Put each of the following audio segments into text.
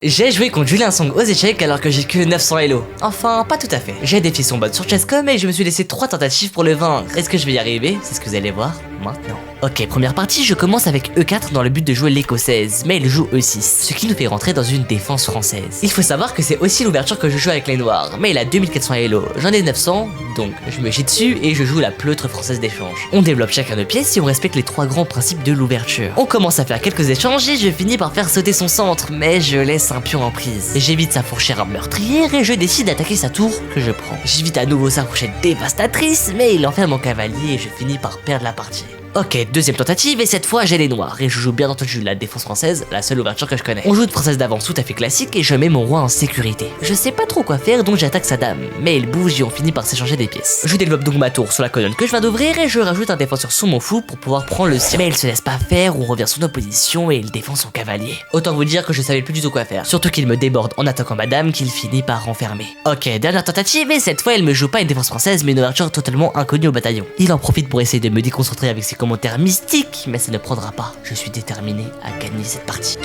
J'ai joué contre Julien Song aux échecs alors que j'ai que 900 Elo. Enfin, pas tout à fait. J'ai défié son bot sur Chess.com et je me suis laissé 3 tentatives pour le vaincre. Est-ce que je vais y arriver? C'est ce que vous allez voir maintenant. Ok, première partie, je commence avec E4 dans le but de jouer l'écossaise, mais il joue E6, ce qui nous fait rentrer dans une défense française. Il faut savoir que c'est aussi l'ouverture que je joue avec les noirs, mais il a 2400 Elo, j'en ai 900, donc je me chie dessus et je joue la pleutre française d'échange. On développe chacun de pièces et on respecte les 3 grands principes de l'ouverture. On commence à faire quelques échanges et je finis par faire sauter son centre, mais je laisse un pion en prise. J'évite sa fourchère meurtrière et je décide d'attaquer sa tour que je prends. J'évite à nouveau sa fourchette dévastatrice, mais il enferme mon cavalier et je finis par perdre la partie. Ok, deuxième tentative et cette fois j'ai les noirs et je joue bien entendu la défense française, la seule ouverture que je connais. On joue de princesse d'avance tout à fait classique et je mets mon roi en sécurité. Je sais pas trop quoi faire donc j'attaque sa dame, mais il bouge et on finit par s'échanger des pièces. Je développe donc ma tour sur la colonne que je viens d'ouvrir et je rajoute un défenseur sur mon fou pour pouvoir prendre le sien. Mais il se laisse pas faire, on revient sur nos positions et il défend son cavalier. Autant vous dire que je savais plus du tout quoi faire, surtout qu'il me déborde en attaquant ma dame qu'il finit par renfermer. Ok, dernière tentative et cette fois il me joue pas une défense française mais une ouverture totalement inconnue au bataillon. Il en profite pour essayer de me déconcentrer avec ses commentaires mystiques, mais ça ne prendra pas. Je suis déterminé à gagner cette partie.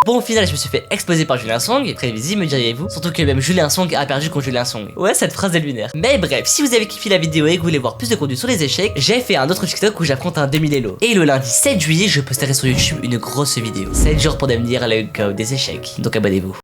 Bon, au final, je me suis fait exploser par Julien Song, prévisible me diriez-vous. Surtout que même Julien Song a perdu contre Julien Song. Ouais, cette phrase est lunaire. Mais bref, si vous avez kiffé la vidéo et que vous voulez voir plus de contenu sur les échecs, j'ai fait un autre TikTok où j'affronte un 2000 Elo. Et le lundi 7 juillet, je posterai sur YouTube une grosse vidéo. 7 jours pour devenir le go des échecs. Donc abonnez-vous.